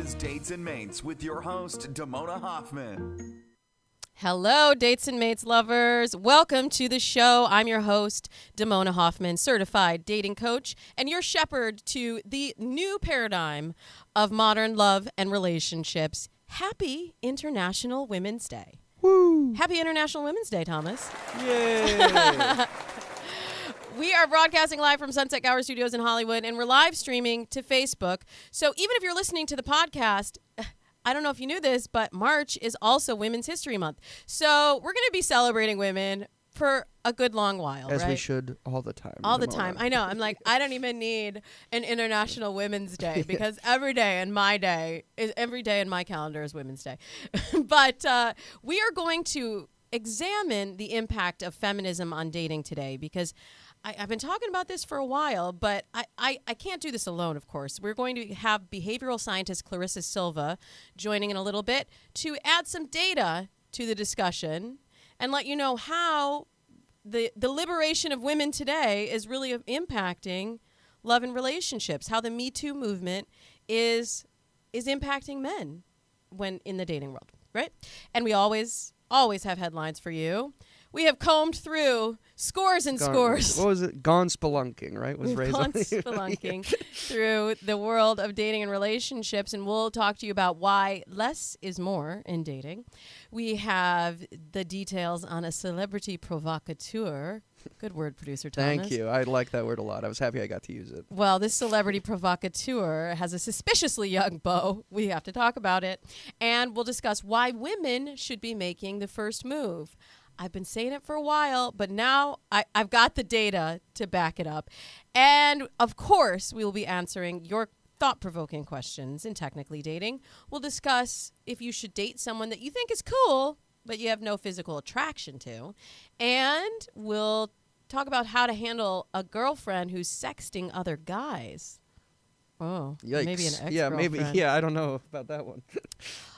is Dates and Mates with your host, Damona Hoffman. Hello, Dates and Mates lovers. Welcome to the show. I'm your host, Damona Hoffman, certified dating coach, and your shepherd to the new paradigm of modern love and relationships. Happy International Women's Day. Woo! Happy International Women's Day, Thomas. Yay! We are broadcasting live from Sunset Gower Studios in Hollywood, and we're live streaming to Facebook. So even if you're listening to the podcast, I don't know if you knew this, but March is also Women's History Month. So we're going to be celebrating women for a good long while, As right? we should all the time. All the time. I know. I'm like, I don't even need an International Women's Day because every day in my calendar is Women's Day. But we are going to examine the impact of feminism on dating today because I've been talking about this for a while, but I can't do this alone, of course. We're going to have behavioral scientist Clarissa Silva joining in a little bit to add some data to the discussion and let you know how the liberation of women today is really impacting love and relationships, how the Me2 movement is impacting men when in the dating world, right? And we always have headlines for you. We have combed through scores and scores. What was it? Gone spelunking, right? We've gone spelunking through the world of dating and relationships, and we'll talk to you about why less is more in dating. We have the details on a celebrity provocateur. Good word, producer Thomas. Thank you. I like that word a lot. I was happy I got to use it. Well, this celebrity provocateur has a suspiciously young beau. We have to talk about it. And we'll discuss why women should be making the first move. I've been saying it for a while, but now I've got the data to back it up. And, of course, we will be answering your thought-provoking questions in Technically Dating. We'll discuss if you should date someone that you think is cool, but you have no physical attraction to. And we'll talk about how to handle a girlfriend who's sexting other guys. Oh, Yikes. Maybe an ex-girlfriend. Yeah, maybe. Yeah, I don't know about that one.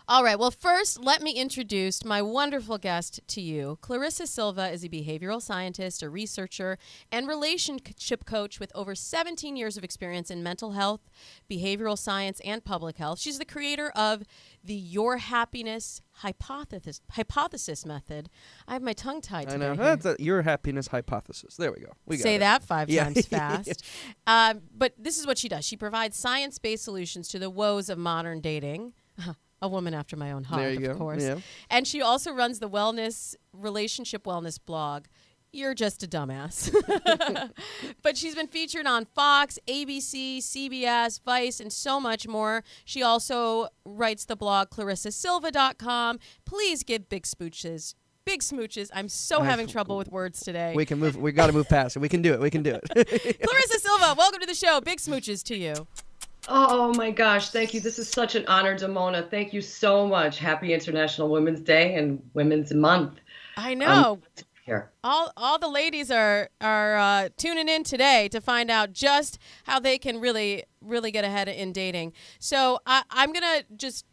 All right. Well, first, let me introduce my wonderful guest to you. Clarissa Silva is a behavioral scientist, a researcher, and relationship coach with over 17 years of experience in mental health, behavioral science, and public health. She's the creator of the Your Happiness hypothesis method. I have my tongue tied today. I know. That's your happiness hypothesis. There we go. We got Say it. that 5 times fast. Yeah. But this is what she does. She provides science-based solutions to the woes of modern dating. A woman after my own heart, of course. Yeah. And she also runs the relationship wellness blog. You're just a dumbass. But she's been featured on Fox, ABC, CBS, Vice, and so much more. She also writes the blog ClarissaSilva.com. Please give big smooches. Big smooches. I'm having trouble with words today. We can move. We got to move past it. We can do it. Clarissa Silva, welcome to the show. Big smooches to you. Oh my gosh, thank you. This is such an honor, Damona. Thank you so much. Happy International Women's Day and Women's Month. I know. Here. All the ladies are tuning in today to find out just how they can really get ahead in dating. So I'm gonna just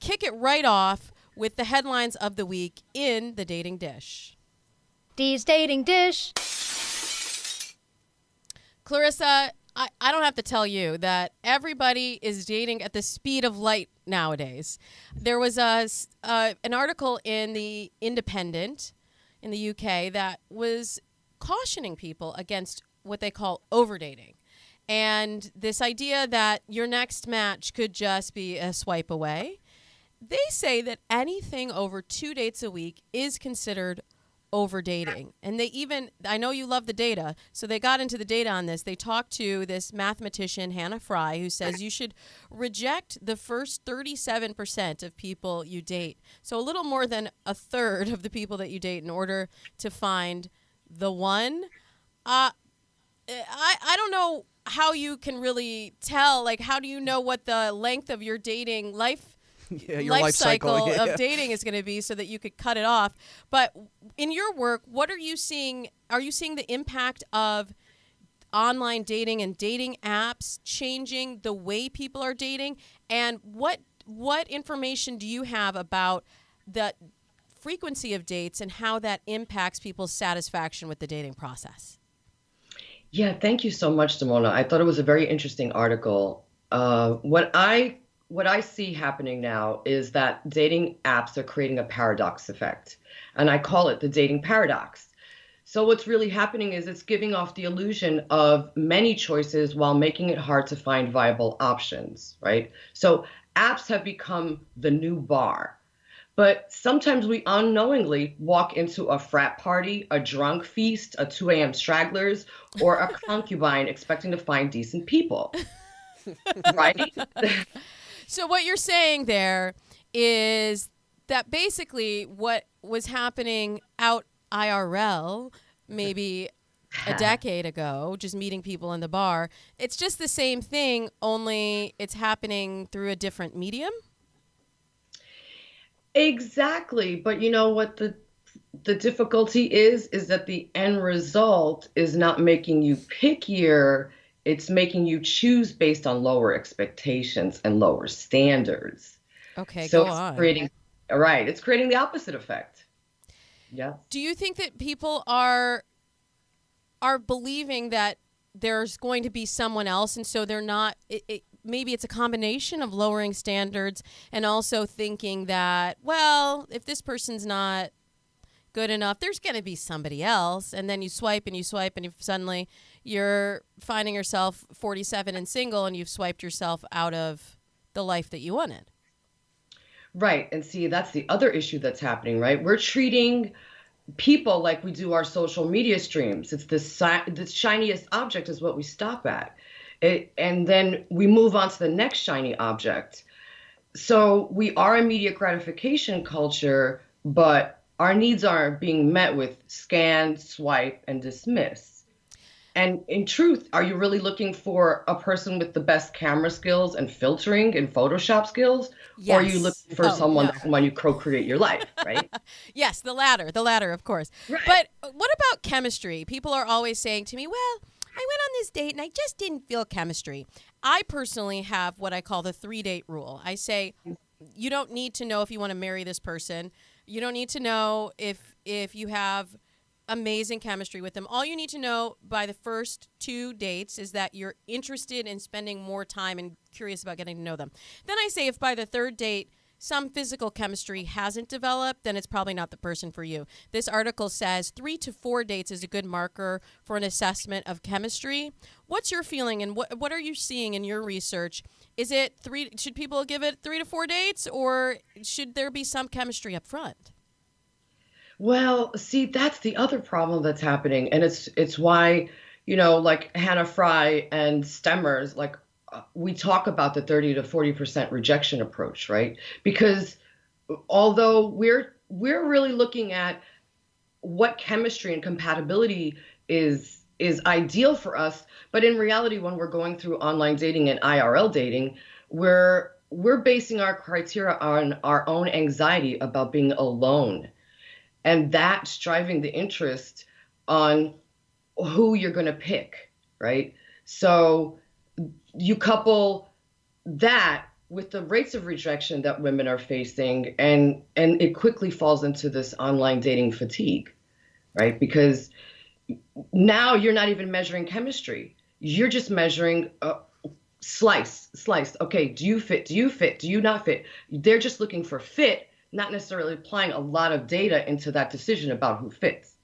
kick it right off with the headlines of the week in the dating dish. D's dating dish. Clarissa, I don't have to tell you that everybody is dating at the speed of light nowadays. There was an article in the Independent in the UK that was cautioning people against what they call overdating. And this idea that your next match could just be a swipe away. They say that anything over 2 dates a week is considered overdating. And I know you love the data, so they got into the data on this. They talked to this mathematician, Hannah Fry, who says you should reject the first 37% of people you date. So a little more than a third of the people that you date in order to find the one. I don't know how you can really tell, like, how do you know what the length of your dating life cycle of dating is going to be so that you could cut it off. But in your work, what are you seeing? Are you seeing the impact of online dating and dating apps changing the way people are dating? And what information do you have about the frequency of dates and how that impacts people's satisfaction with the dating process? Yeah, thank you so much, Damona. I thought it was a very interesting article. What I what I see happening now is that dating apps are creating a paradox effect. And I call it the dating paradox. So what's really happening is it's giving off the illusion of many choices while making it hard to find viable options, right? So apps have become the new bar. But sometimes we unknowingly walk into a frat party, a drunk feast, a 2 a.m. stragglers, or a concubine expecting to find decent people, right? So what you're saying there is that basically what was happening out IRL maybe a decade ago, just meeting people in the bar, it's just the same thing, only it's happening through a different medium? Exactly. But you know what the difficulty is that the end result is not making you pickier. It's making you choose based on lower expectations and lower standards. Okay, So go it's on. it's creating the opposite effect. Yeah. Do you think that people are believing that there's going to be someone else, and so they're not maybe it's a combination of lowering standards and also thinking that, well, if this person's not good enough, there's going to be somebody else, and then you swipe and suddenly you're finding yourself 47 and single, and you've swiped yourself out of the life that you wanted. Right. And see, that's the other issue that's happening, right? We're treating people like we do our social media streams. It's the shiniest object is what we stop at. And then we move on to the next shiny object. So we are a immediate gratification culture, but our needs are being met with scan, swipe, and dismiss. And in truth, are you really looking for a person with the best camera skills and filtering and Photoshop skills? Yes. Or are you looking for someone that can want you co-create your life, right? Yes, the latter, of course. Right. But what about chemistry? People are always saying to me, well, I went on this date and I just didn't feel chemistry. I personally have what I call the 3-date rule. I say, you don't need to know if you want to marry this person. You don't need to know if you have amazing chemistry with them. All you need to know by the first 2 dates is that you're interested in spending more time and curious about getting to know them. Then I say if by the 3rd date some physical chemistry hasn't developed, then it's probably not the person for you. This article says 3 to 4 dates is a good marker for an assessment of chemistry. What's your feeling, and what are you seeing in your research? Is it 3? Should people give it 3 to 4 dates, or should there be some chemistry up front? Well, see, that's the other problem that's happening. And it's why, like Hannah Fry and Stemmers, like we talk about the 30 to 40% rejection approach, right? Because although we're really looking at what chemistry and compatibility is ideal for us, but in reality, when we're going through online dating and IRL dating, we're basing our criteria on our own anxiety about being alone. And that's driving the interest on who you're going to pick, right? So you couple that with the rates of rejection that women are facing, and it quickly falls into this online dating fatigue, right? Because now you're not even measuring chemistry. You're just measuring slice. Okay, do you fit? Do you fit? Do you not fit? They're just looking for fit, not necessarily applying a lot of data into that decision about who fits.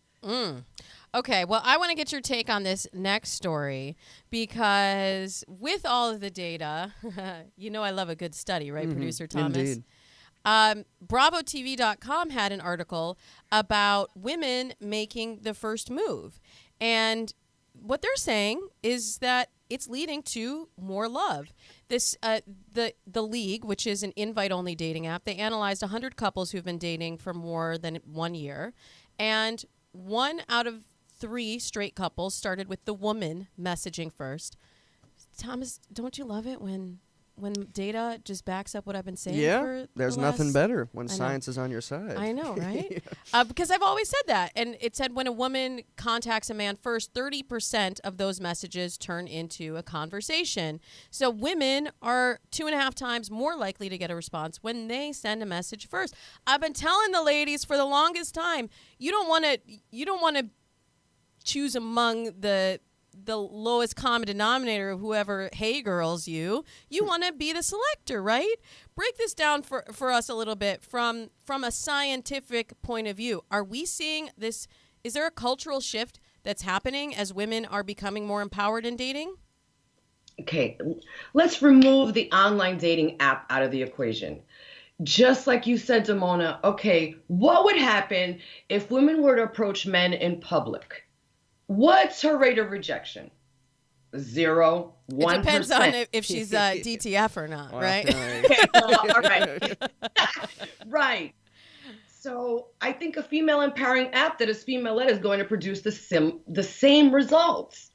Okay, well, I want to get your take on this next story, because with all of the data, I love a good study, right, Producer Thomas? Indeed. BravoTV.com had an article about women making the first move. And what they're saying is that it's leading to more love. This the League, which is an invite-only dating app, they analyzed 100 couples who've been dating for more than 1 year, and 1 out of 3 straight couples started with the woman messaging first. Thomas, don't you love it when data just backs up what I've been saying? Yeah, there's nothing better when science is on your side. I know, right? Because I've always said that. And it said when a woman contacts a man first, 30% of those messages turn into a conversation. So women are 2.5 times more likely to get a response when they send a message first. I've been telling the ladies for the longest time, you don't want to choose among the the lowest common denominator of whoever hey girls you want to be the selector, right? Break this down for us a little bit from a scientific point of view. Are we seeing this? Is there a cultural shift that's happening as women are becoming more empowered in dating? Okay, let's remove the online dating app out of the equation. Just like you said, Damona, okay, what would happen if women were to approach men in public? What's her rate of rejection? 0, 1%. It depends on if she's DTF or not, right? Okay, well, all right. Right. So I think a female empowering app that is female-led is going to produce the same results.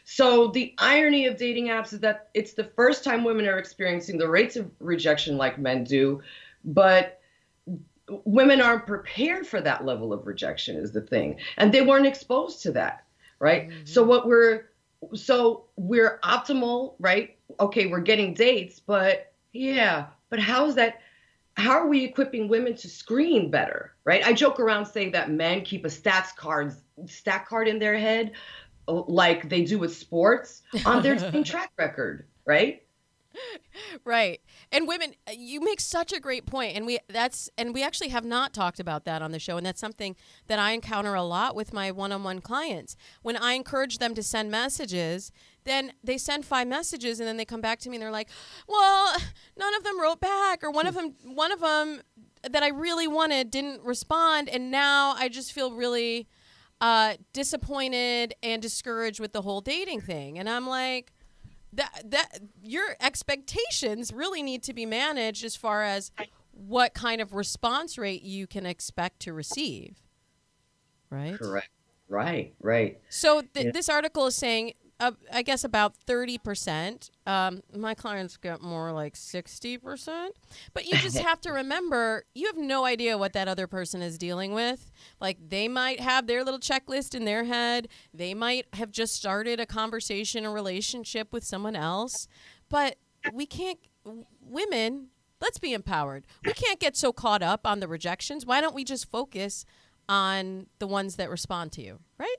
So the irony of dating apps is that it's the first time women are experiencing the rates of rejection like men do, but women aren't prepared for that level of rejection is the thing. And they weren't exposed to that, right? Mm-hmm. So we're optimal, right? Okay, we're getting dates, but how are we equipping women to screen better, right? I joke around saying that men keep a stat card in their head like they do with sports on their dating track record, right? Right. And women, you make such a great point. And we actually have not talked about that on the show. And that's something that I encounter a lot with my one-on-one clients. When I encourage them to send messages, then they send 5 messages and then they come back to me and they're like, well, none of them wrote back, or one of them that I really wanted didn't respond. And now I just feel really disappointed and discouraged with the whole dating thing. And I'm like, that your expectations really need to be managed as far as what kind of response rate you can expect to receive. Right? Correct. Right. So this article is saying, I guess about 30%. My clients get more like 60%. But you just have to remember, you have no idea what that other person is dealing with. Like, they might have their little checklist in their head. They might have just started a conversation, a relationship with someone else. But women, let's be empowered. We can't get so caught up on the rejections. Why don't we just focus on the ones that respond to you, right?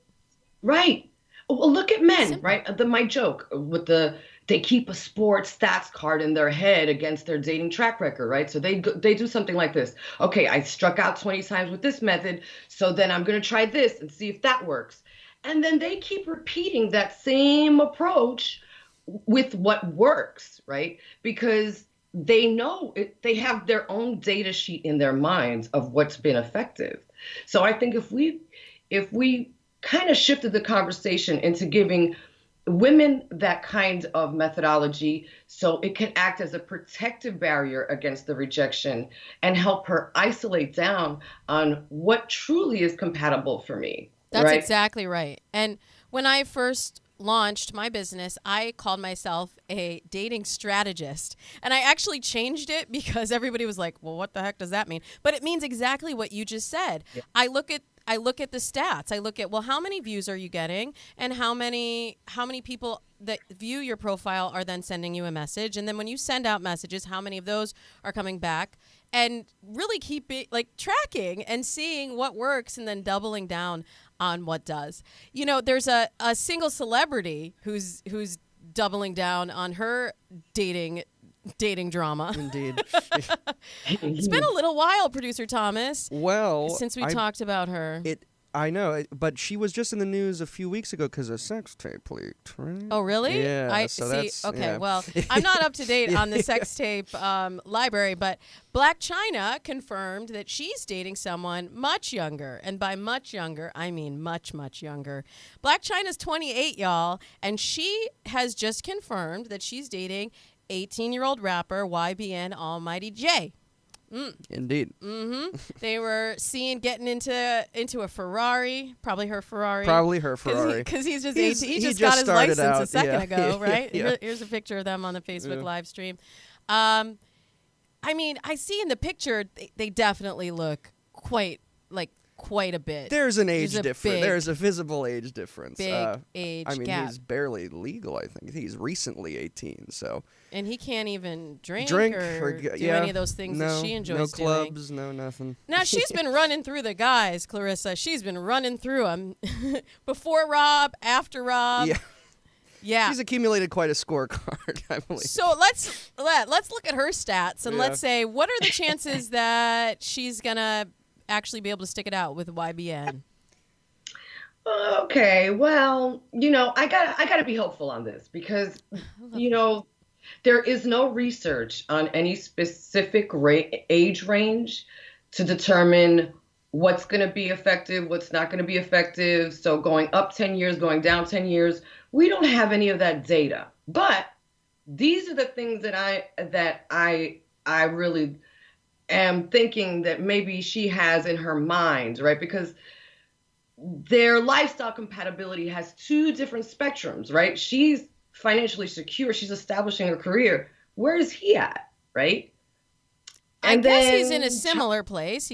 Right. Well, look at men, simple. Right? My joke with they keep a sports stats card in their head against their dating track record, right? So they do something like this. Okay, I struck out 20 times with this method, so then I'm going to try this and see if that works. And then they keep repeating that same approach with what works, right? Because they know they have their own data sheet in their minds of what's been effective. So I think if we kind of shifted the conversation into giving women that kind of methodology so it can act as a protective barrier against the rejection and help her isolate down on what truly is compatible for me. That's right? Exactly right. And when I first launched my business, I called myself a dating strategist. And I actually changed it because everybody was like, well, what the heck does that mean? But it means exactly what you just said. Yeah. I look at the stats. I look at, well, how many views are you getting, and how many people that view your profile are then sending you a message, and then when you send out messages, how many of those are coming back, and really keep it like tracking and seeing what works and then doubling down on what does. You know, there's a single celebrity who's doubling down on her dating drama. Indeed. It's been a little while, Producer Thomas. Well, since we talked about her. I know, but she was just in the news a few weeks ago because a sex tape leaked, right? Oh, really? Yeah. I so see. that's, okay, yeah. Well, I'm not up to date on the sex tape library, but Blac Chyna confirmed that she's dating someone much younger. And by much younger, I mean much, much younger. Blac Chyna's 28, y'all, and she has just confirmed that she's dating 18-year-old rapper YBN Almighty J. Indeed. Mm-hmm. They were seen getting into a Ferrari, probably her Ferrari. Because he's just 18. He just got his license a second ago, right? Yeah. Here's a picture of them on the Facebook live stream. I mean, I see in the picture they definitely look quite a bit. There's an age difference. There's a visible age difference. Big age gap. He's barely legal, I think. He's recently 18, so. And he can't even drink or do any of those things that she enjoys doing. No clubs, no nothing. Now, she's been running through the guys, Clarissa. She's been running through them. Before Rob, after Rob. Yeah. Yeah. She's accumulated quite a scorecard, I believe. So let's look at her stats and Yeah. let's say, what are the chances that she's gonna actually be able to stick it out with YBN? Okay, well, I gotta be hopeful on this because, there is no research on any specific age range to determine what's going to be effective, what's not going to be effective. So going up 10 years, going down 10 years, we don't have any of that data. But these are the things that I really am thinking that maybe she has in her mind, right? Because their lifestyle compatibility has two different spectrums, right? She's financially secure. She's establishing her career. Where is he at, right? I guess he's in a similar place.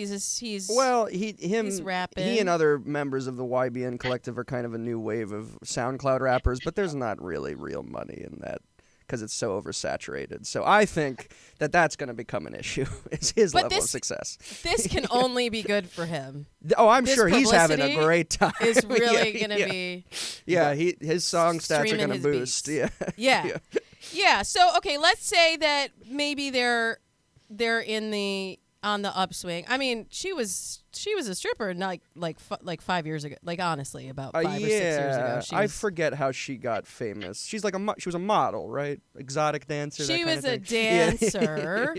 Well, he's rapping. He and other members of the YBN collective are kind of a new wave of SoundCloud rappers, but there's not really real money in that because it's so oversaturated. So I think that that's going to become an issue. Is his level of success. This can only be good for him. Oh, I'm This sure he's having a publicity great time. Is really Yeah, going to be. Yeah, his song stats are streaming going to his boost. beats. Yeah. Yeah. Yeah. So okay, let's say that maybe they're on the upswing. I mean, she was a stripper like 5 years ago. Like honestly, about 5 or 6 years ago. I forget how she got famous. She's like she was a model, right? Exotic dancer. She that kind was of a thing. dancer,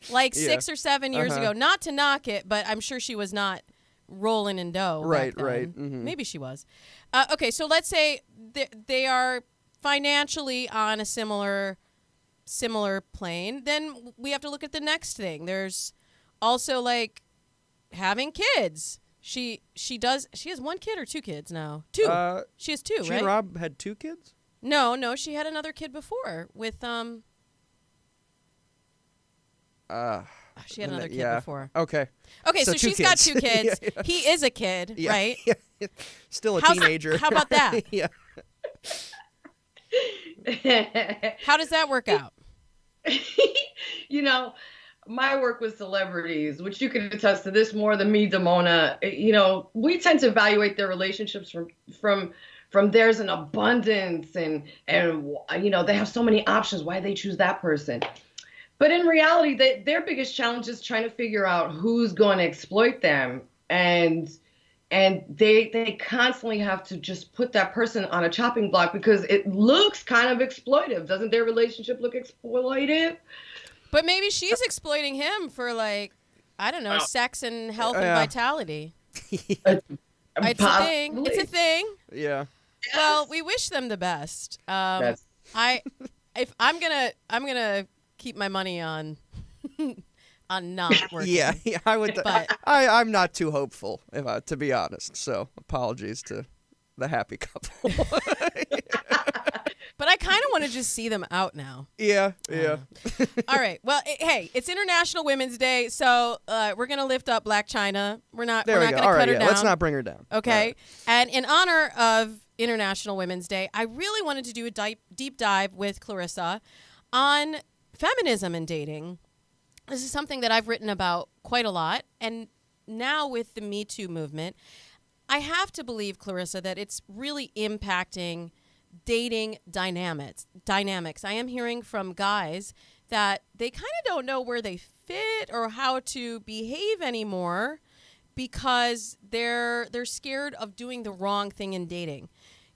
like Yeah. 6 or 7 years Uh-huh. ago. Not to knock it, but I'm sure she was not rolling in dough. Right, back then. right. Mhm. Maybe she was. Okay, so let's say they are financially on a similar plane. Then we have to look at the next thing. There's also like having kids. She has 1 kid or 2 kids now? 2. She has 2, She right? and Rob had 2 kids? No, she had another kid before with she had another kid before. Okay. Okay, so 2 she's got kids. 2 kids. Yeah. He is a kid, Yeah. right? Yeah. Still a How's- teenager. how about that? Yeah. How does that work out? My work with celebrities, which you can attest to this more than me, Damona, we tend to evaluate their relationships from there's an abundance and they have so many options why they choose that person. But in reality, their biggest challenge is trying to figure out who's going to exploit them. And they constantly have to just put that person on a chopping block because it looks kind of exploitive. Doesn't their relationship look exploitive? But maybe she's exploiting him for I don't know, sex and health and vitality. It's a thing. It's a thing. Yeah. Well, we wish them the best. I'm gonna keep my money on not working. Yeah, I would. But I'm not too hopeful, to be honest. So apologies to the happy couple. But I kind of want to just see them out now. Yeah. All right. Well, hey, it's International Women's Day, so we're gonna lift up Blac Chyna. We're not There we go. gonna All cut right, her down. Let's not bring her down. Okay. Right. And in honor of International Women's Day, I really wanted to do a deep dive with Clarissa on feminism and dating. This is something that I've written about quite a lot, and now with the Me2 movement, I have to believe, Clarissa, that it's really impacting dating dynamics. I am hearing from guys that they kind of don't know where they fit or how to behave anymore because they're scared of doing the wrong thing in dating.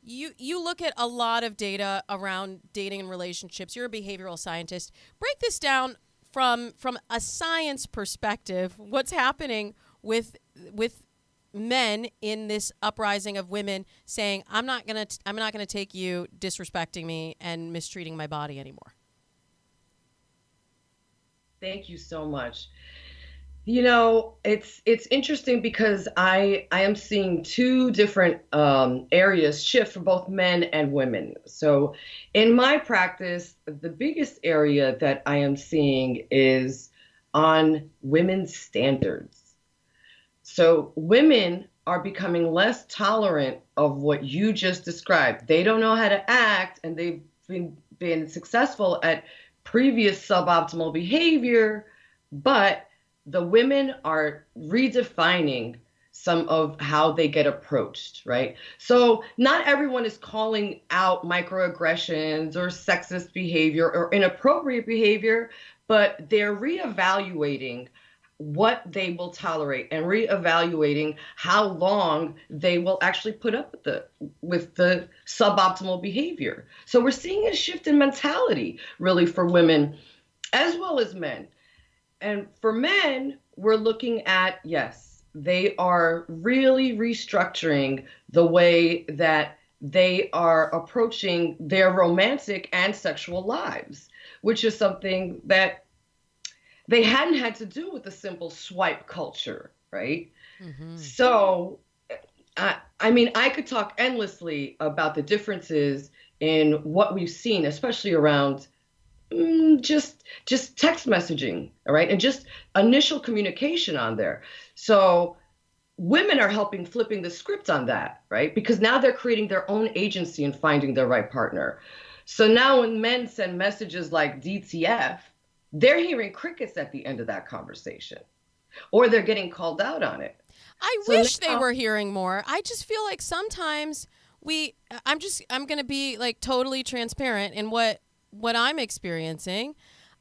You look at a lot of data around dating and relationships. You're a behavioral scientist. Break this down from a science perspective. What's happening with men in this uprising of women saying, I'm not gonna take you disrespecting me and mistreating my body anymore. Thank you so much. It's interesting because I am seeing 2 different areas shift for both men and women. So in my practice, the biggest area that I am seeing is on women's standards. So women are becoming less tolerant of what you just described. They don't know how to act, and they've been successful at previous suboptimal behavior, but the women are redefining some of how they get approached, right? So not everyone is calling out microaggressions or sexist behavior or inappropriate behavior, but they're reevaluating what they will tolerate and reevaluating how long they will actually put up with the suboptimal behavior. So we're seeing a shift in mentality really for women as well as men. And for men, we're looking at, yes, they are really restructuring the way that they are approaching their romantic and sexual lives, which is something that they hadn't had to do with the simple swipe culture, right? Mm-hmm. So, I mean, I could talk endlessly about the differences in what we've seen, especially around just text messaging, all right, and just initial communication on there. So women are helping flipping the script on that, right? Because now they're creating their own agency in finding their right partner. So now when men send messages like DTF, they're hearing crickets at the end of that conversation, or they're getting called out on it. I wish they were hearing more. I just feel like sometimes I'm going to be like totally transparent in what I'm experiencing.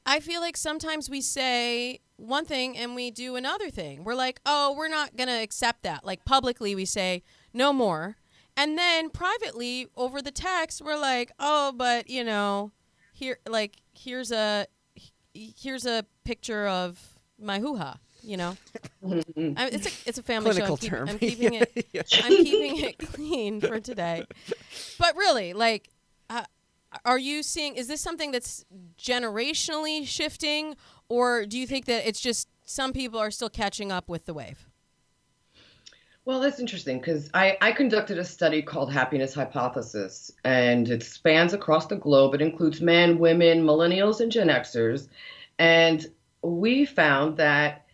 I feel like sometimes we say one thing and we do another thing. We're like, oh, we're not going to accept that. Like publicly we say no more. And then privately over the text, we're like, oh, but here's a picture of my hoo-ha, It's a family clinical show. Term. I'm keeping it I'm keeping it clean for today. But really, like, are you seeing, is this something that's generationally shifting, or do you think that it's just some people are still catching up with the wave? Well, that's interesting because I conducted a study called Happiness Hypothesis, and it spans across the globe. It includes men, women, millennials, and Gen Xers. And we found that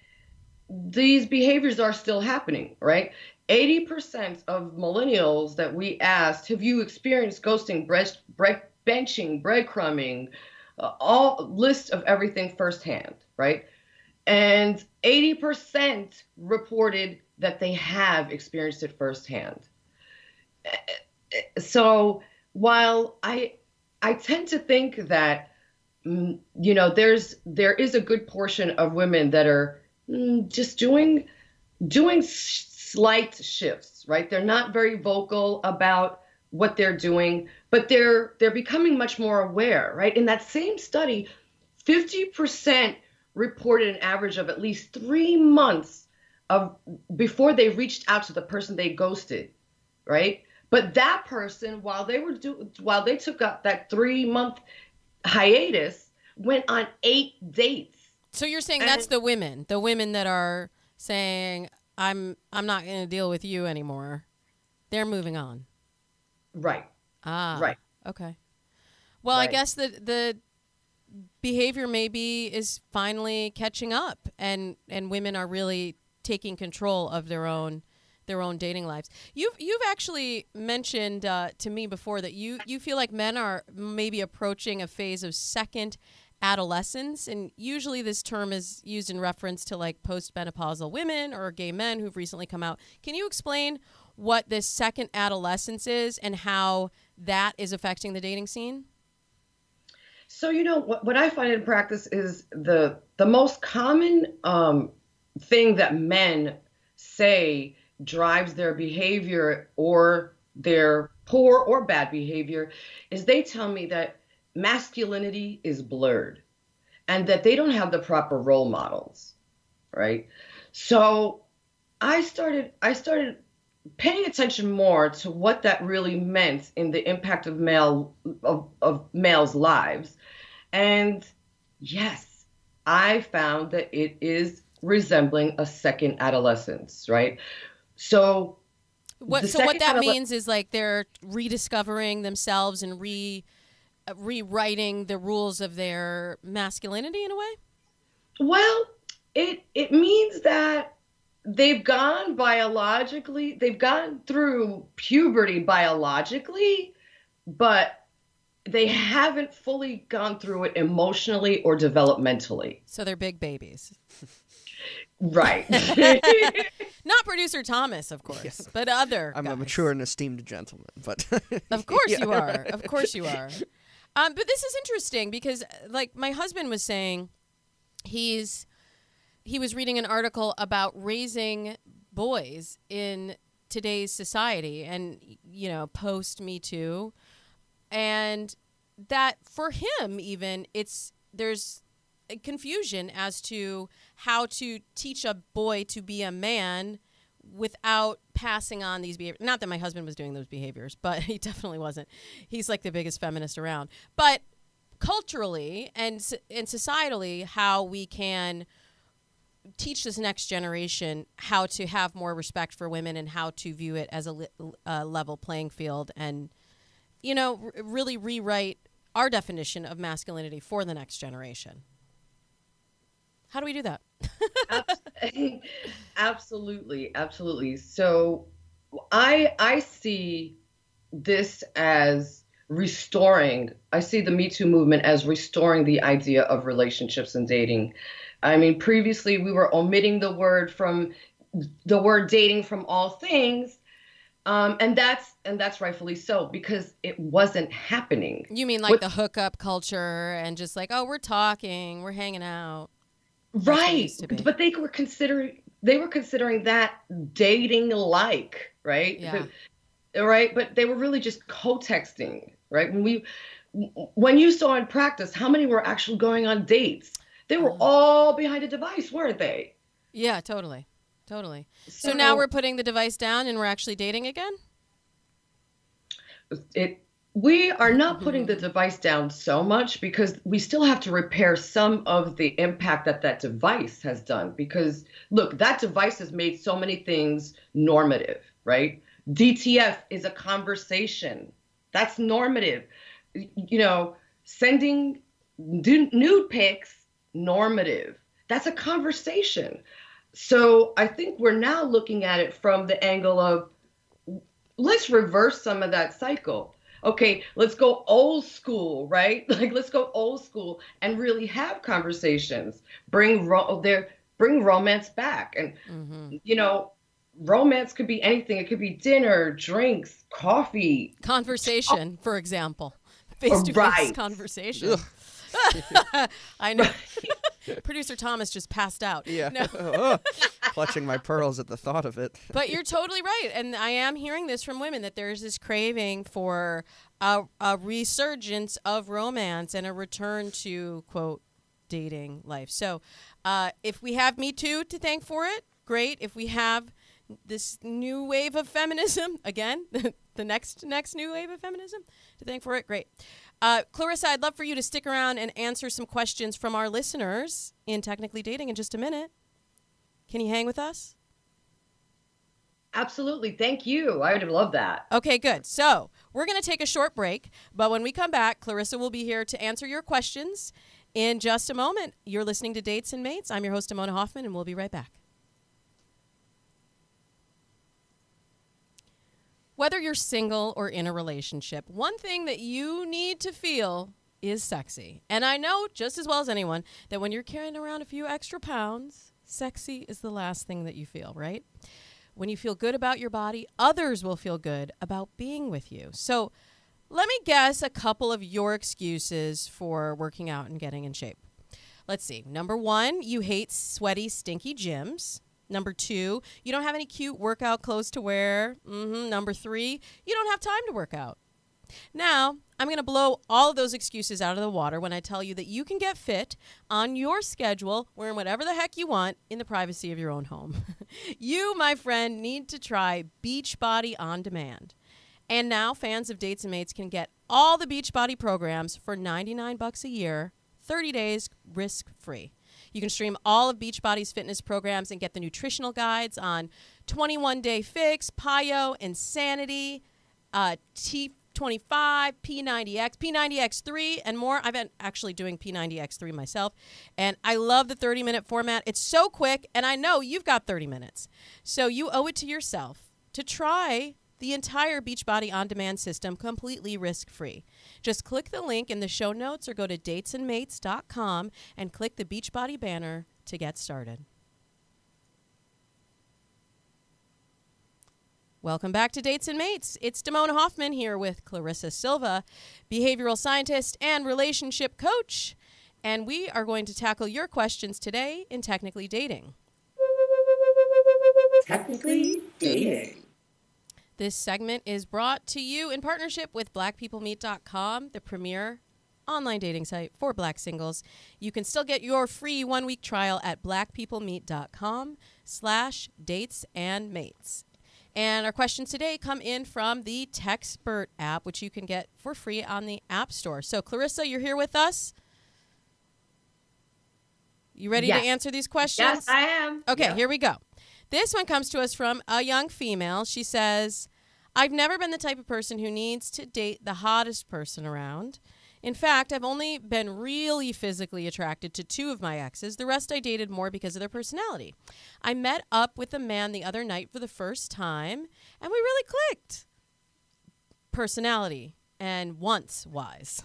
these behaviors are still happening, right? 80% of millennials that we asked, have you experienced ghosting, benching, breadcrumbing, all list of everything firsthand, right? And 80% reported that they have experienced it firsthand. So while I tend to think that, there is a good portion of women that are just doing slight shifts, right? They're not very vocal about what they're doing, but they're becoming much more aware, right? In that same study, 50% reported an average of at least 3 months before they reached out to the person they ghosted, right? But that person, while they took up that 3-month hiatus, went on 8 dates. So you're saying that's the women that are saying, I'm not going to deal with you anymore. They're moving on. Right. Right. Okay. Well, right. I guess the behavior maybe is finally catching up, and women are really taking control of their own dating lives. You've actually mentioned to me before that you feel like men are maybe approaching a phase of second adolescence, and usually this term is used in reference to like postmenopausal women or gay men who've recently come out. Can you explain what this second adolescence is and how that is affecting the dating scene? So, what I find in practice is the most common thing that men say drives their behavior or their poor or bad behavior is they tell me that masculinity is blurred and that they don't have the proper role models, right? So I started paying attention more to what that really meant in the impact of males' lives. And yes, I found that it is resembling a second adolescence, right? So what that means is like they're rediscovering themselves and rewriting the rules of their masculinity in a way? Well, it means that they've gone through puberty biologically, but they haven't fully gone through it emotionally or developmentally. So they're big babies. Right. Not producer Thomas, of course, but other I'm a guys. mature and esteemed gentleman, but Of course Yeah. you are. Of course you are. But this is interesting because, like, my husband was saying, he was reading an article about raising boys in today's society and, you know, post Me Too, and that for him even there's a confusion as to how to teach a boy to be a man without passing on these behaviors. Not that my husband was doing those behaviors, but he definitely wasn't. He's like the biggest feminist around. But culturally and societally, how we can teach this next generation how to have more respect for women and how to view it as a level playing field and, you know, really rewrite our definition of masculinity for the next generation. How do we do that? Absolutely. So I see this as restoring. I see the Me Too movement as restoring the idea of relationships and dating. I mean, previously we were omitting the word dating from all things. And that's rightfully so, because it wasn't happening. You mean like the hookup culture and just like, oh, we're talking, we're hanging out. Right. But they were considering that dating like, right? Yeah. Right. But they were really just co-texting, right? When you saw in practice, how many were actually going on dates? They were all behind a device, weren't they? Yeah, totally. So now we're putting the device down and we're actually dating again? We are not putting the device down so much because we still have to repair some of the impact that device has done. Because, look, that device has made so many things normative, right? DTF is a conversation. That's normative. You know, sending nude pics, normative. That's a conversation. So I think we're now looking at it from the angle of, let's reverse some of that cycle. Okay, let's go old school, right? Like, let's go old school and really have conversations. Bring romance back. And, you know, romance could be anything. It could be dinner, drinks, coffee. Conversation, for example. Face-to-face conversation. I know. Producer Thomas just passed out. Yeah. No. Clutching my pearls at the thought of it. But you're totally right. And I am hearing this from women, that there's this craving for a resurgence of romance and a return to, quote, dating life. So if we have Me Too to thank for it, great. If we have this new wave of feminism, again, the next new wave of feminism to thank for it, great. Clarissa, I'd love for you to stick around and answer some questions from our listeners in Technically Dating in just a minute. Can you hang with us? Absolutely. Thank you. I would love that. Okay, good. So we're going to take a short break, but when we come back, Clarissa will be here to answer your questions in just a moment. You're listening to Dates and Mates. I'm your host, Damona Hoffman, and we'll be right back. Whether you're single or in a relationship, one thing that you need to feel is sexy. And I know just as well as anyone that when you're carrying around a few extra pounds, sexy is the last thing that you feel, right? When you feel good about your body, others will feel good about being with you. So let me guess a couple of your excuses for working out and getting in shape. Let's see. Number 1, you hate sweaty, stinky gyms. Number 2, you don't have any cute workout clothes to wear. Number 3, you don't have time to work out. Now, I'm going to blow all of those excuses out of the water when I tell you that you can get fit on your schedule, wearing whatever the heck you want in the privacy of your own home. You, my friend, need to try Beachbody On Demand. And now fans of Dates and Mates can get all the Beachbody programs for $99 a year, 30 days risk-free. You can stream all of Beachbody's fitness programs and get the nutritional guides on 21-Day Fix, PiYo, Insanity, T25, P90X, P90X3, and more. I've been actually doing P90X3 myself, and I love the 30-minute format. It's so quick, and I know you've got 30 minutes. So you owe it to yourself to try the entire Beachbody On Demand system completely risk-free. Just click the link in the show notes or go to datesandmates.com and click the Beachbody banner to get started. Welcome back to Dates and Mates. It's Damona Hoffman here with Clarissa Silva, behavioral scientist and relationship coach. And we are going to tackle your questions today in Technically Dating. Technically Dating. This segment is brought to you in partnership with BlackPeopleMeet.com, the premier online dating site for Black singles. You can still get your free 1-week trial at BlackPeopleMeet.com/datesandmates. And our questions today come in from the Techspert app, which you can get for free on the App Store. So, Clarissa, you're here with us. You ready to answer these questions? Yes, I am. Okay, Here we go. This one comes to us from a young female. She says, I've never been the type of person who needs to date the hottest person around. In fact, I've only been really physically attracted to 2 of my exes. The rest I dated more because of their personality. I met up with a man the other night for the first time, and we really clicked. Personality and once-wise.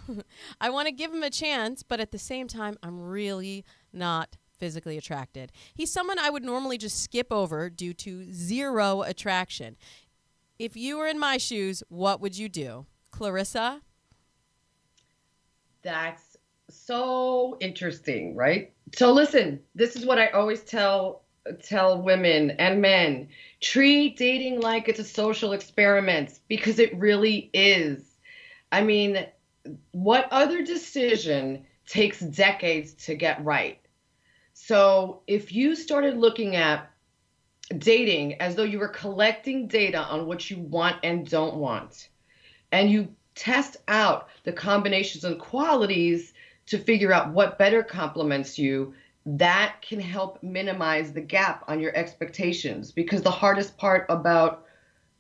I want to give him a chance, but at the same time, I'm really not physically attracted. He's someone I would normally just skip over due to zero attraction. If you were in my shoes, what would you do? Clarissa? That's so interesting, right? So listen, this is what I always tell women and men. Treat dating like it's a social experiment, because it really is. I mean, what other decision takes decades to get right? So if you started looking at dating as though you were collecting data on what you want and don't want, and you test out the combinations and qualities to figure out what better complements you, that can help minimize the gap on your expectations. Because the hardest part about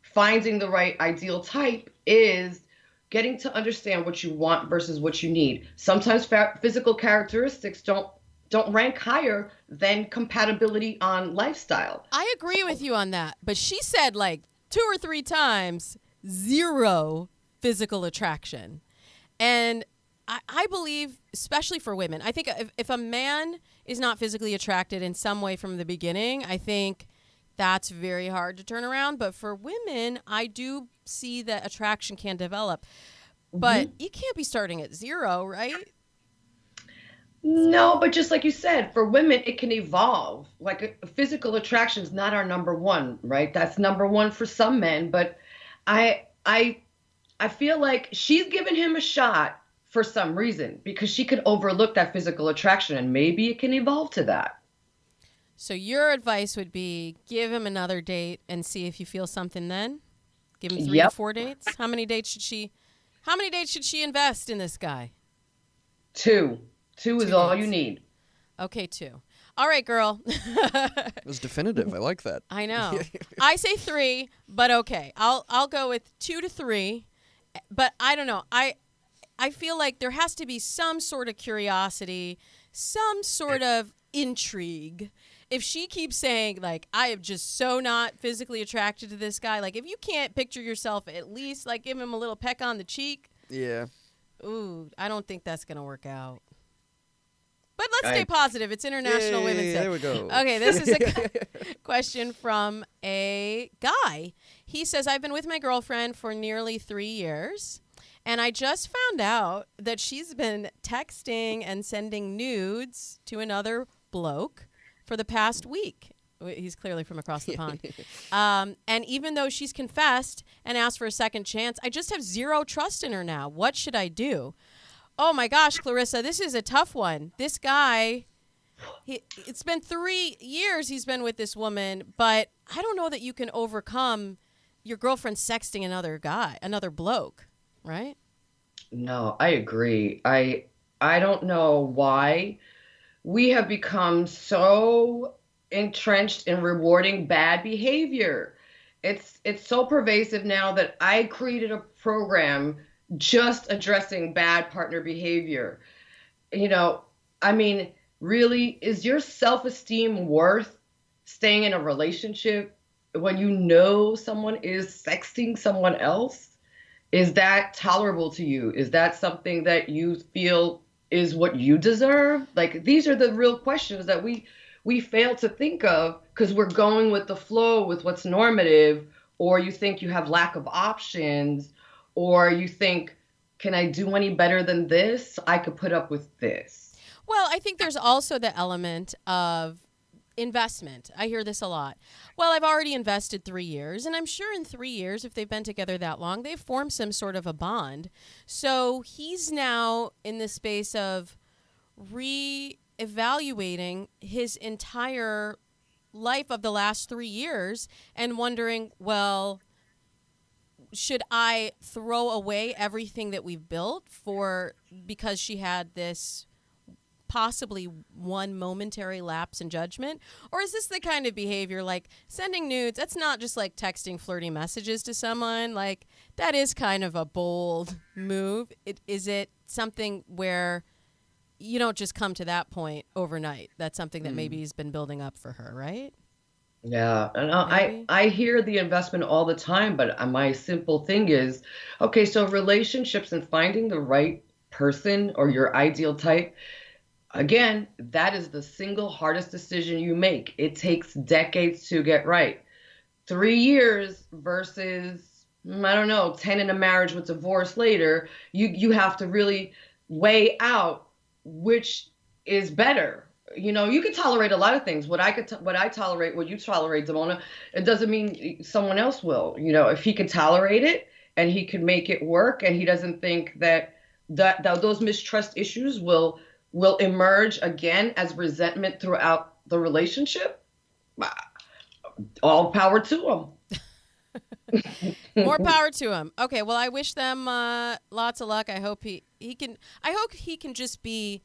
finding the right ideal type is getting to understand what you want versus what you need. Sometimes physical characteristics don't rank higher than compatibility on lifestyle. I agree with you on that, but she said like 2 or 3 times, zero physical attraction. And I believe, especially for women, I think if a man is not physically attracted in some way from the beginning, I think that's very hard to turn around. But for women, I do see that attraction can develop. But you can't be starting at 0, right? No, but just like you said, for women, it can evolve. Like physical attraction is not our number one, right? That's number one for some men. But I feel like she's given him a shot for some reason, because she could overlook that physical attraction, and maybe it can evolve to that. So your advice would be give him another date and see if you feel something then? Give him 3 to 4 dates? How many dates should she invest in this guy? 2. 2 is all you need. Okay, 2. All right, girl. It was definitive. I like that. I know. I say 3, but okay. I'll go with 2 to 3. But I don't know. I feel like there has to be some sort of curiosity, some sort of intrigue. If she keeps saying, like, I am just so not physically attracted to this guy, like, if you can't picture yourself at least, like, give him a little peck on the cheek. Yeah. Ooh, I don't think that's going to work out. But let's stay positive. It's International Women's Day. There we go. Okay, this is a question from a guy. He says, I've been with my girlfriend for nearly 3 years, and I just found out that she's been texting and sending nudes to another bloke for the past week. He's clearly from across the pond. And even though she's confessed and asked for a second chance, I just have zero trust in her now. What should I do? Oh, my gosh, Clarissa, this is a tough one. This guy, it's been 3 years he's been with this woman, but I don't know that you can overcome your girlfriend sexting another bloke, right? No, I agree. I don't know why we have become so entrenched in rewarding bad behavior. It's so pervasive now that I created a program just addressing bad partner behavior. You know, I mean, really, is your self-esteem worth staying in a relationship when you know someone is sexting someone else, is that tolerable to you? Is that something that you feel is what you deserve? Like, these are the real questions that we fail to think of because we're going with the flow with what's normative, or you think you have lack of options, or you think, can I do any better than this? I could put up with this. Well, I think there's also the element of investment. I hear this a lot. Well, I've already invested 3 years, and I'm sure in 3 years, if they've been together that long, they've formed some sort of a bond. So he's now in the space of re-evaluating his entire life of the last 3 years and wondering, well, should I throw away everything that we've built because she had this possibly one momentary lapse in judgment? Or is this the kind of behavior like sending nudes? That's not just like texting flirty messages to someone. Like, that is kind of a bold move. Is it something where you don't just come to that point overnight? That's something that maybe he's been building up for her, right? Yeah, and I hear the investment all the time, but my simple thing is, okay, so relationships and finding the right person or your ideal type, again, that is the single hardest decision you make. It takes decades to get right. 3 years versus, I don't know, 10 in a marriage with divorce later, you have to really weigh out which is better. You know, you can tolerate a lot of things. What I tolerate, what you tolerate, Damona, it doesn't mean someone else will. You know, if he can tolerate it and he can make it work, and he doesn't think that those mistrust issues will emerge again as resentment throughout the relationship, all power to him. More power to him. Okay, well, I wish them lots of luck. I hope he can just be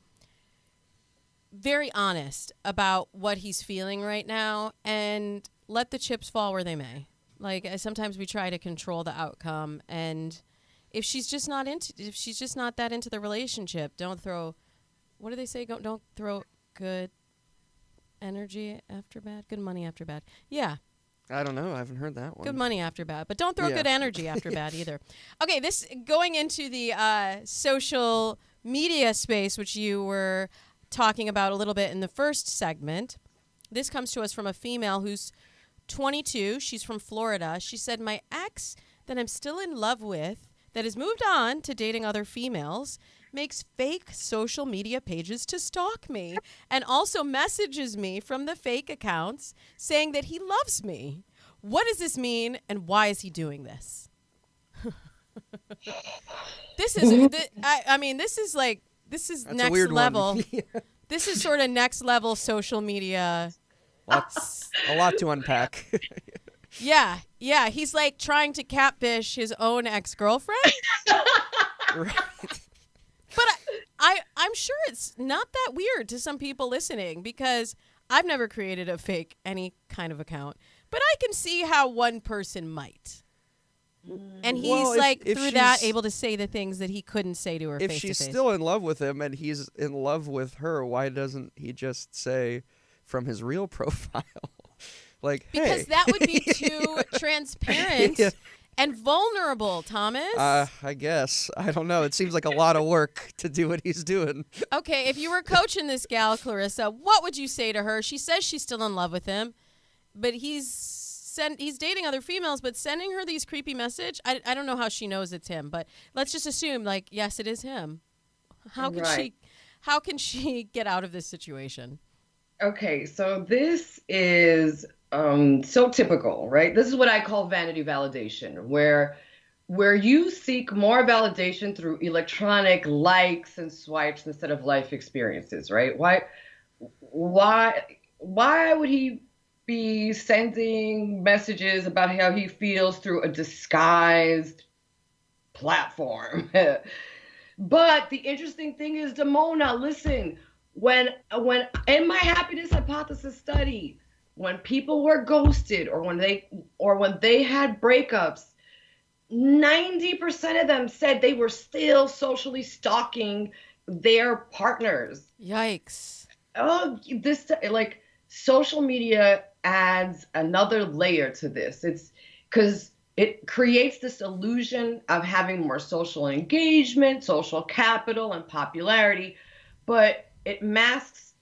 very honest about what he's feeling right now and let the chips fall where they may. Like, sometimes we try to control the outcome, and if she's just not that into the relationship, don't throw, what do they say? Don't throw good energy after bad, good money after bad. Yeah. I don't know. I haven't heard that one. Good money after bad, but don't throw good energy after bad either. Okay, this going into the social media space, which you were talking about a little bit in the first segment. This comes to us from a female who's 22. She's from Florida. She said, my ex that I'm still in love with, that has moved on to dating other females, makes fake social media pages to stalk me and also messages me from the fake accounts saying that he loves me. What does this mean, and why is he doing this? This is, I mean, this is like, this is That's next a weird level. one. This is sort of next level social media. A lot to unpack. Yeah. He's like trying to catfish his own ex-girlfriend. Right. But I'm sure it's not that weird to some people listening, because I've never created a fake any kind of account. But I can see how one person might. And he's through that able to say the things that he couldn't say to her face to face. If she's still in love with him and he's in love with her, why doesn't he just say from his real profile, like, hey? Because that would be too transparent and vulnerable, Thomas. I guess. I don't know. It seems like a lot of work to do what he's doing. Okay, if you were coaching this gal, Clarissa, what would you say to her? She says she's still in love with him, but he's dating other females, but sending her these creepy message. I don't know how she knows it's him, but let's just assume, like, yes, it is him. How can she get out of this situation? Okay, so this is so typical, right? This is what I call vanity validation, where you seek more validation through electronic likes and swipes instead of life experiences, right? Why would he be sending messages about how he feels through a disguised platform? But the interesting thing is, Damona, listen, when in my happiness hypothesis study, when people were ghosted or when they had breakups, 90% of them said they were still socially stalking their partners. Yikes. Oh, this, like, social media adds another layer to this. It's because it creates this illusion of having more social engagement, social capital, and popularity, but it masks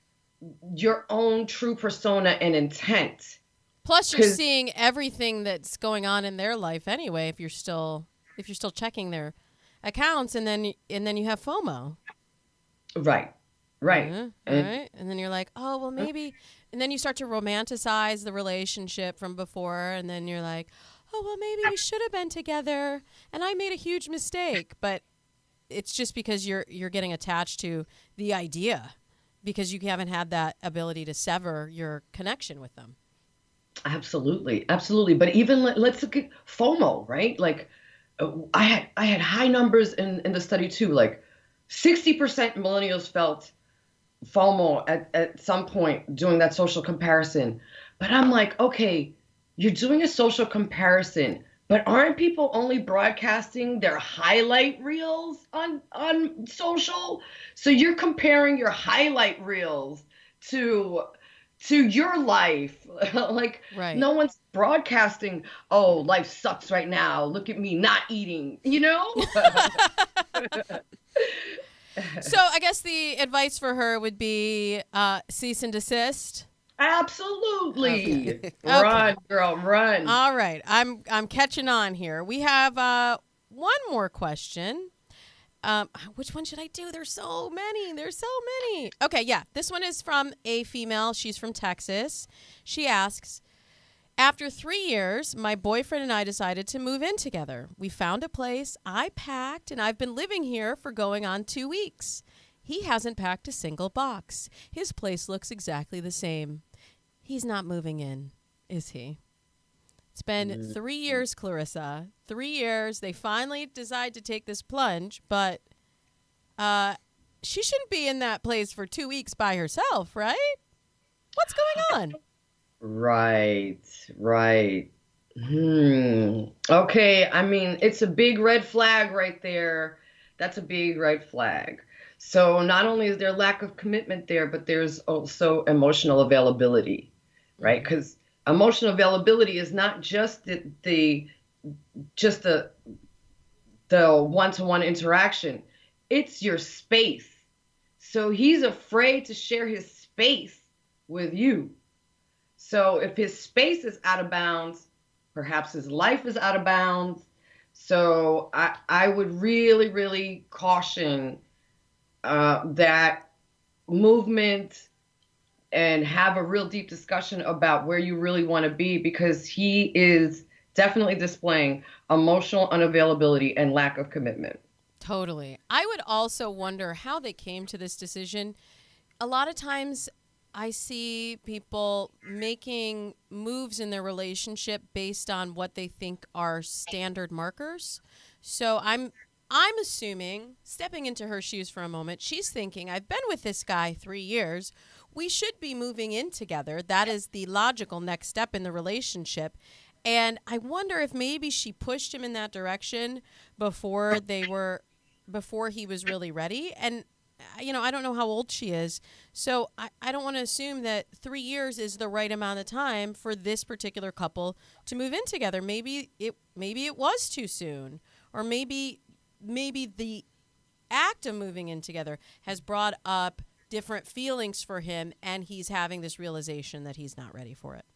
your own true persona and intent. Plus, you're seeing everything that's going on in their life anyway. If you're still checking their accounts, and then you have FOMO. Right. Right. And then you're like, oh well, maybe, and then you start to romanticize the relationship from before, and then you're like, oh well, maybe we should have been together, and I made a huge mistake. But it's just because you're getting attached to the idea, because you haven't had that ability to sever your connection with them. Absolutely. But even let's look at FOMO, right? Like I had high numbers in the study too. Like 60% millennials felt FOMO at some point doing that social comparison. But I'm like, okay, you're doing a social comparison, but aren't people only broadcasting their highlight reels on social? So you're comparing your highlight reels to your life. Like, right. No one's broadcasting, oh, life sucks right now, look at me not eating, you know? So I guess the advice for her would be cease and desist. Absolutely. Okay. Run, girl, run. All right. I'm catching on here. We have one more question. Which one should I do? There's so many. Okay, yeah. This one is from a female. She's from Texas. She asks, after 3 years, my boyfriend and I decided to move in together. We found a place. I packed, and I've been living here for going on 2 weeks. He hasn't packed a single box. His place looks exactly the same. He's not moving in, is he? It's been 3 years, Clarissa. 3 years. They finally decide to take this plunge, but she shouldn't be in that place for 2 weeks by herself, right? What's going on? Right. Okay, I mean, it's a big red flag right there. That's a big red flag. So not only is there lack of commitment there, but there's also emotional availability, right? Because emotional availability is not just the one-to-one interaction. It's your space. So he's afraid to share his space with you. So if his space is out of bounds, perhaps his life is out of bounds. So I would really, really caution that movement and have a real deep discussion about where you really want to be, because he is definitely displaying emotional unavailability and lack of commitment. Totally. I would also wonder how they came to this decision. A lot of times I see people making moves in their relationship based on what they think are standard markers. So I'm assuming, stepping into her shoes for a moment, she's thinking, I've been with this guy 3 years. We should be moving in together. That is the logical next step in the relationship. And I wonder if maybe she pushed him in that direction before he was really ready. And I don't know how old she is. So I don't want to assume that 3 years is the right amount of time for this particular couple to move in together. Maybe it was too soon, or maybe the act of moving in together has brought up different feelings for him, and he's having this realization that he's not ready for it.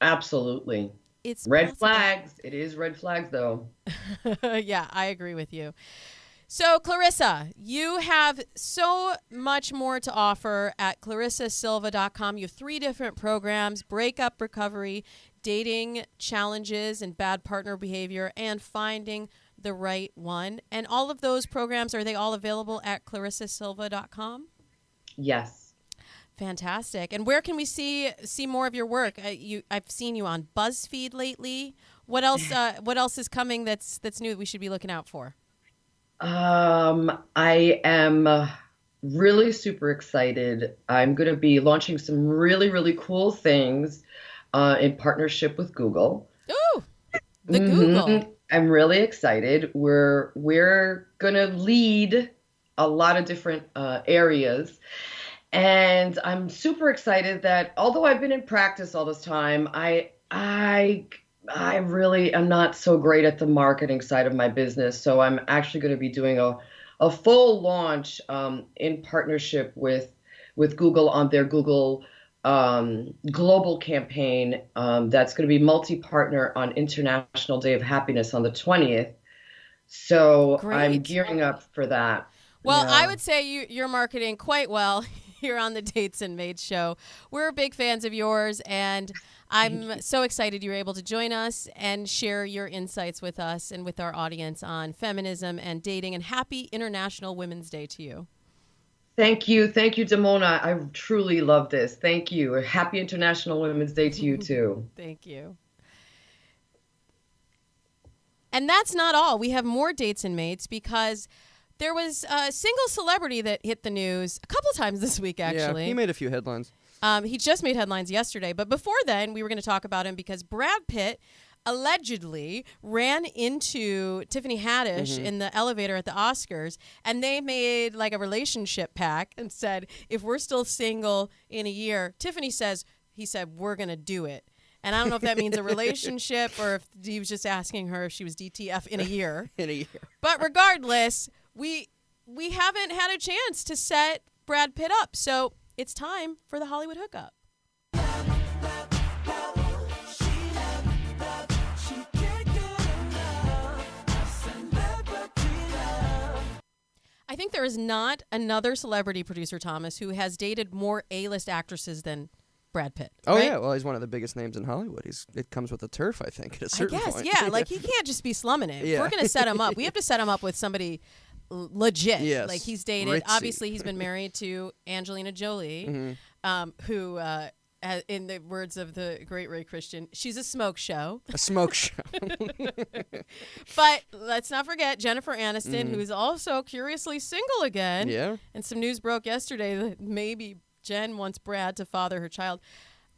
Absolutely. It's red flags. It is red flags, though. Yeah, I agree with you. So, Clarissa, you have so much more to offer at ClarissaSilva.com. You have 3 different programs: breakup recovery, dating challenges and bad partner behavior, and finding the right one. And all of those programs, are they all available at ClarissaSilva.com? Yes. Fantastic. And where can we see more of your work? I've seen you on BuzzFeed lately. What else? What else is coming that's new that we should be looking out for? I am really super excited. I'm going to be launching some really, really cool things in partnership with Google. Ooh, Google. I'm really excited. We're going to lead a lot of different areas. And I'm super excited that although I've been in practice all this time, I really am not so great at the marketing side of my business. So I'm actually going to be doing a full launch in partnership with Google on their Google global campaign that's going to be multi-partner on International Day of Happiness on the 20th. So Great. I'm gearing up for that. Well, Yeah. I would say you're marketing quite well here on the Dates and Mates show. We're big fans of yours, and I'm so excited you're able to join us and share your insights with us and with our audience on feminism and dating. And happy International Women's Day to you. Thank you, Damona. I truly love this. Thank you. Happy International Women's Day to you too. Thank you. And that's not all. We have more Dates and Mates because there was a single celebrity that hit the news a couple times this week, actually. Yeah, he made a few headlines. He just made headlines yesterday. But before then, we were going to talk about him because Brad Pitt allegedly ran into Tiffany Haddish in the elevator at the Oscars, and they made like a relationship pact and said, if we're still single in a year, he said, we're going to do it. And I don't know if that means a relationship or if he was just asking her if she was DTF in a year. In a year. But regardless, we haven't had a chance to set Brad Pitt up. So it's time for the Hollywood Hookup. I think there is not another celebrity, producer Thomas, who has dated more A-list actresses than Brad Pitt. Oh, right? yeah. Well, he's one of the biggest names in Hollywood. It comes with the turf, I think, at a certain point. Yeah. Like, he can't just be slumming it. Yeah. If we're going to set him up, we have to set him up with somebody legit. Yes. Like, he's dated. Ritzy. Obviously, he's been married to Angelina Jolie, who, in the words of the great Ray Christian, she's a smoke show. A smoke show. But let's not forget Jennifer Aniston, who's also curiously single again. Yeah. And some news broke yesterday that maybe Jen wants Brad to father her child.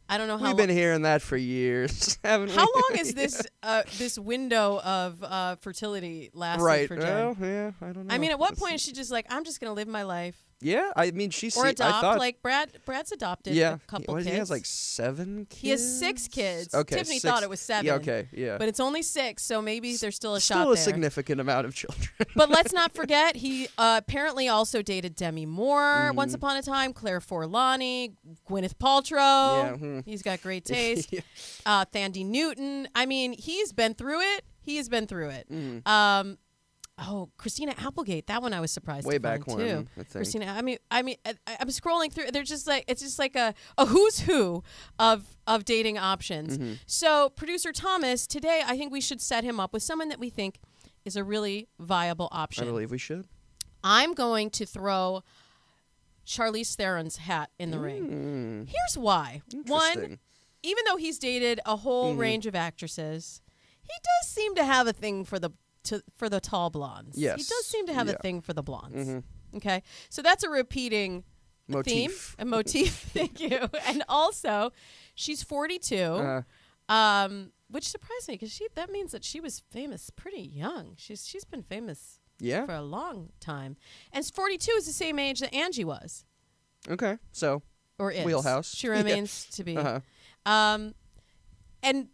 I don't know how We've been hearing that for years, haven't we? How long is this window of fertility lasting right. for Jen? Well, yeah, I don't know. I mean, at what point is she just like, I'm just going to live my life? Yeah, I mean, Or adopt. I thought, Like, Brad's adopted yeah, a couple he kids. has like 7 kids. He has 6 kids. Okay, Tiffany 6. thought it was 7. Yeah, okay, yeah. But it's only 6, so maybe there's still a shot Still there. a significant amount of children. But let's not forget, he apparently also dated Demi Moore once upon a time, Claire Forlani, Gwyneth Paltrow. Yeah, He's got great taste. Yeah. Thandie Newton. I mean, he's been through it. He has been through it. Christina Applegate. That one I was surprised Way to back find when, too. I think. Christina. I'm scrolling through. They're just like, it's just like a who's who of dating options. So producer Thomas, today I think we should set him up with someone that we think is a really viable option. I believe we should. I'm going to throw Charlize Theron's hat in the ring. Here's why. Interesting. One, even though he's dated a whole range of actresses, he does seem to have a thing for the tall blondes. Yes. He does seem to have a Yeah. thing for the blondes. Okay. So that's a repeating theme. A motif. Thank you. And also, she's 42, which surprised me because that means that she was famous pretty young. She's been famous Yeah. for a long time. And 42 is the same age that Angie was. Okay. So, Or is. wheelhouse. She remains to be. And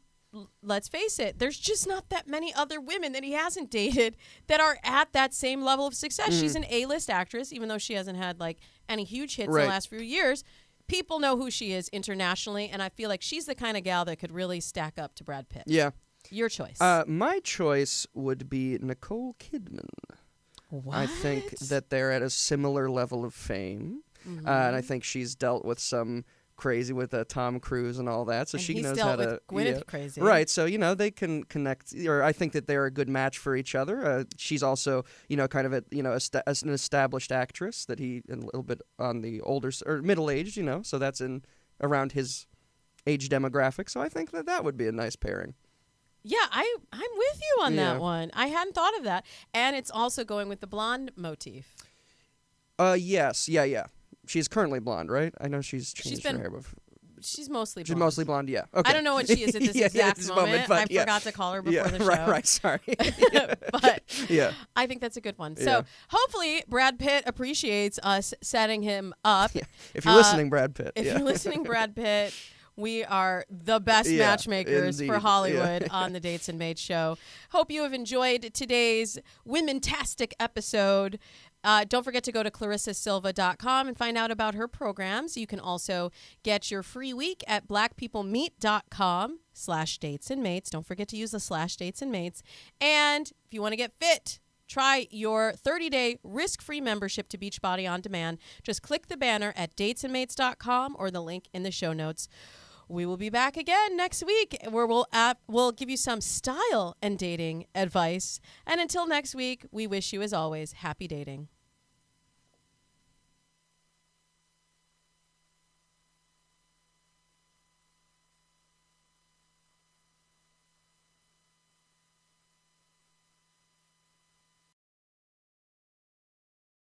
let's face it, there's just not that many other women that he hasn't dated that are at that same level of success. She's an A-list actress, even though she hasn't had like any huge hits in the last few years. People know who she is internationally, and I feel like she's the kind of gal that could really stack up to Brad Pitt. Yeah. Your choice. My choice would be Nicole Kidman. What? I think that they're at a similar level of fame, and I think she's dealt with some crazy with Tom Cruise and all that, so and she he's knows dealt how to. with Gwyneth crazy. Right, so they can connect, or I think that they're a good match for each other. She's also kind of as an established actress that he a little bit on the older or middle aged, so that's in around his age demographic. So I think that would be a nice pairing. Yeah, I'm with you on that one. I hadn't thought of that, and it's also going with the blonde motif. Yes, yeah. She's currently blonde, right? I know she's changed her hair before. She's mostly blonde. She's mostly blonde, yeah. Okay. I don't know what she is at this exact moment. but I forgot to call her before the show. Right, sorry. But yeah. I think that's a good one. Yeah. So hopefully Brad Pitt appreciates us setting him up. Yeah. If you're listening, Brad Pitt. If you're listening, Brad Pitt, we are the best Yeah, matchmakers indeed. for Hollywood Yeah. on the Dates and Mates show. Hope you have enjoyed today's Women-tastic episode. Don't forget to go to ClarissaSilva.com and find out about her programs. You can also get your free week at blackpeoplemeet.com/datesandmates. Don't forget to use the /datesandmates. And if you want to get fit, try your 30-day risk-free membership to Beachbody On Demand. Just click the banner at datesandmates.com or the link in the show notes. We will be back again next week where we'll give you some style and dating advice. And until next week, we wish you, as always, happy dating.